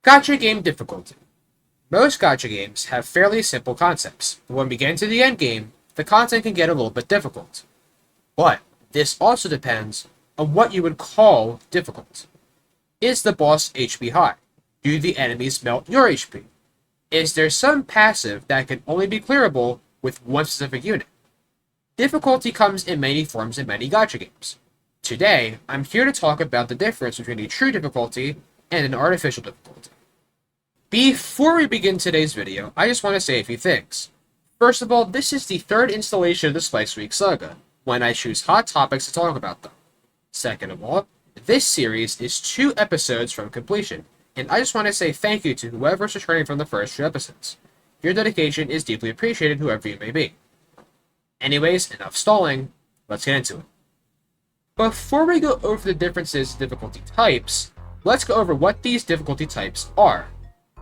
Gacha Game difficulty. Most gacha games have fairly simple concepts, but when we get into the endgame, the content can get a little bit difficult. But this also depends on what you would call difficult. Is the boss HP high? Do the enemies melt your HP? Is there some passive that can only be clearable with one specific unit? Difficulty comes in many forms in many gacha games. Today, I'm here to talk about the difference between a true difficulty and an artificial difficulty. Before we begin today's video, I just want to say a few things. First of all, this is the third installation of the Spice Week saga, when I choose hot topics to talk about them. Second of all, this series is 2 episodes from completion, and I just want to say thank you to whoever's returning from the first 2 episodes. Your dedication is deeply appreciated, whoever you may be. Anyways, enough stalling, let's get into it. Before we go over the differences in difficulty types, let's go over what these difficulty types are.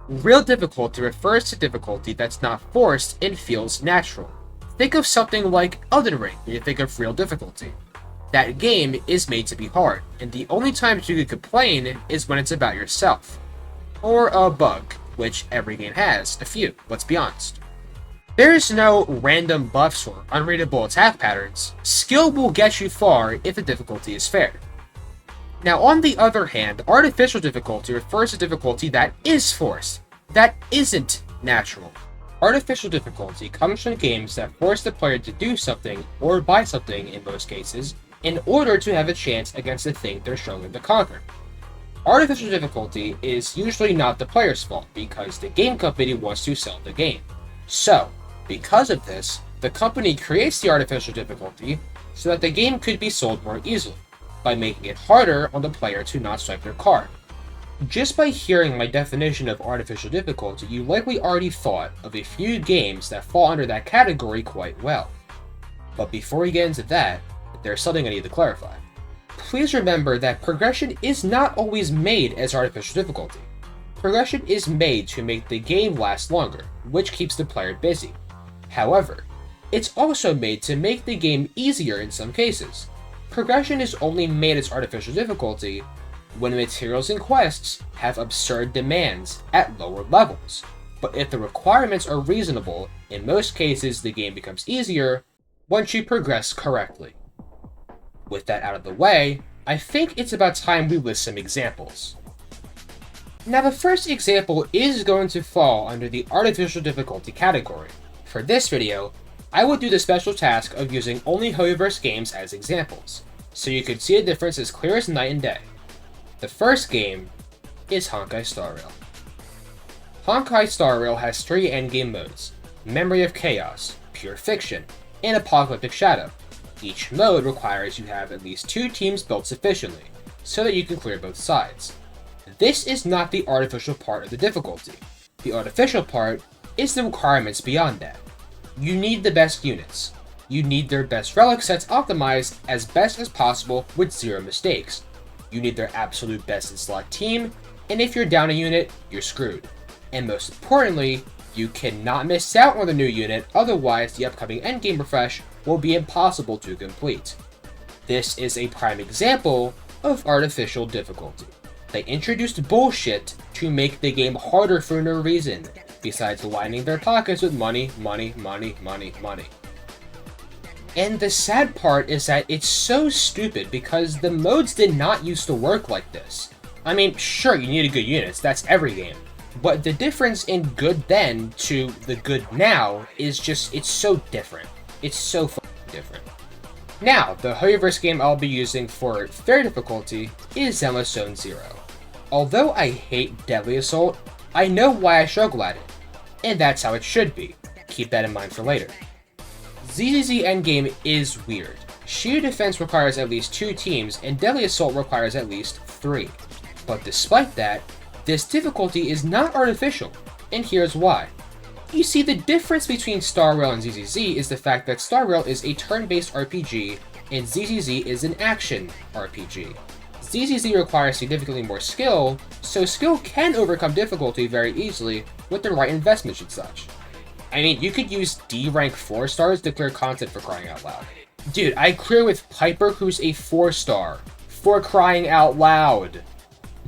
Real difficulty refers to difficulty that's not forced and feels natural. Think of something like Elden Ring when you think of real difficulty. That game is made to be hard, and the only times you could complain is when it's about yourself. Or a bug, which every game has, a few, let's be honest. There's no random buffs or unreadable attack patterns. Skill will get you far if the difficulty is fair. Now, on the other hand, artificial difficulty refers to difficulty that is forced, that isn't natural. Artificial difficulty comes from games that force the player to do something, or buy something in most cases, in order to have a chance against the thing they're struggling to conquer. Artificial difficulty is usually not the player's fault, because the game company wants to sell the game. So, because of this, the company creates the artificial difficulty so that the game could be sold more easily, by making it harder on the player to not swipe their card. Just by hearing my definition of artificial difficulty, you likely already thought of a few games that fall under that category quite well. But before we get into that, there's something I need to clarify. Please remember that progression is not always made as artificial difficulty. Progression is made to make the game last longer, which keeps the player busy. However, it's also made to make the game easier in some cases. Progression is only made as artificial difficulty when materials and quests have absurd demands at lower levels. But if the requirements are reasonable, in most cases the game becomes easier once you progress correctly. With that out of the way, I think it's about time we list some examples. Now, the first example is going to fall under the artificial difficulty category. For this video, I will do the special task of using only Hoyoverse games as examples, so you can see a difference as clear as night and day. The first game is Honkai Star Rail. Honkai Star Rail has 3 endgame modes: Memory of Chaos, Pure Fiction, and Apocalyptic Shadow. Each mode requires you have at least 2 teams built sufficiently, so that you can clear both sides. This is not the artificial part of the difficulty. The artificial part is the requirements beyond that. You need the best units. You need their best relic sets optimized as best as possible with 0 mistakes. You need their absolute best in slot team, and if you're down a unit, you're screwed. And most importantly, you cannot miss out on the new unit, otherwise the upcoming endgame refresh will be impossible to complete. This is a prime example of artificial difficulty. They introduced bullshit to make the game harder for no reason, besides lining their pockets with money. And the sad part is that it's so stupid because the modes did not used to work like this. I mean, sure, you needed good units, that's every game. But the difference in good then to the good now is just, it's so different. It's so fucking different. Now, the Hoyoverse game I'll be using for fair difficulty is Zenless Zone Zero. Although I hate Deadly Assault, I know why I struggle at it. And that's how it should be. Keep that in mind for later. ZZZ Endgame is weird. Sheer Defense requires at least 2 teams, and Deadly Assault requires at least 3. But despite that, this difficulty is not artificial, and here's why. You see, the difference between Star Rail and ZZZ is the fact that Star Rail is a turn-based RPG, and ZZZ is an action RPG. ZZZ requires significantly more skill, so skill can overcome difficulty very easily with the right investments and such. I mean, you could use D rank 4 stars to clear content for crying out loud. Dude, I clear with Piper, who's a 4-star, for crying out loud.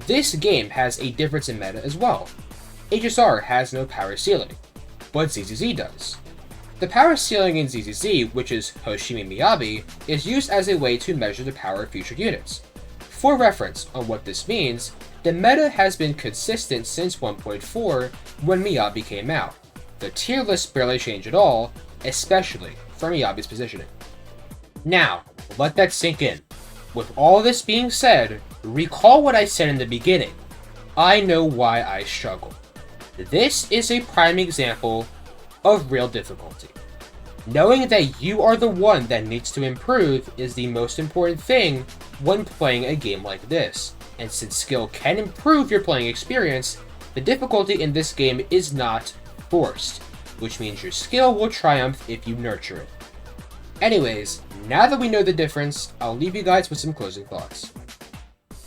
This game has a difference in meta as well. HSR has no power ceiling, but ZZZ does. The power ceiling in ZZZ, which is Hoshimi Miyabi, is used as a way to measure the power of featured units. For reference on what this means, the meta has been consistent since 1.4 when Miyabi came out. The tier list barely changed at all, especially for Miyabi's positioning. Now, let that sink in. With all this being said, recall what I said in the beginning. I know why I struggle. This is a prime example of real difficulty. Knowing that you are the one that needs to improve is the most important thing when playing a game like this, and since skill can improve your playing experience, the difficulty in this game is not forced, which means your skill will triumph if you nurture it. Anyways, now that we know the difference, I'll leave you guys with some closing thoughts.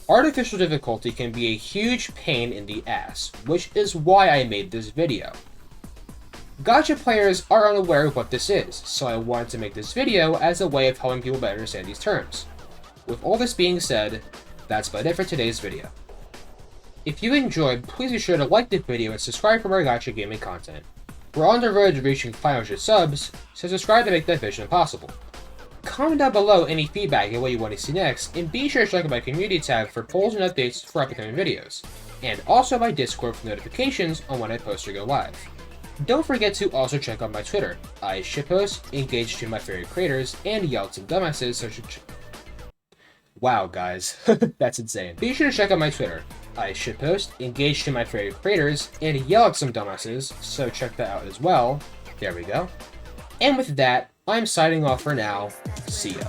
Artificial difficulty can be a huge pain in the ass, which is why I made this video. Gacha players are unaware of what this is, so I wanted to make this video as a way of helping people better understand these terms. With all this being said, that's about it for today's video. If you enjoyed, please be sure to like the video and subscribe for more Gacha Gaming content. We're on the road to reaching 500 subs, so subscribe to make that vision possible. Comment down below any feedback and what you want to see next, and be sure to check out my community tab for polls and updates for upcoming videos, and also my Discord for notifications on when I post or go live. Don't forget to also check out my Twitter. I shitpost, engage to my favorite creators, and yell at some dumbasses, so wow guys, that's insane. Be sure to check out my Twitter. I shitpost, engage to my favorite creators, and yell at some dumbasses, so check that out as well. There we go. And with that, I'm signing off for now. See ya.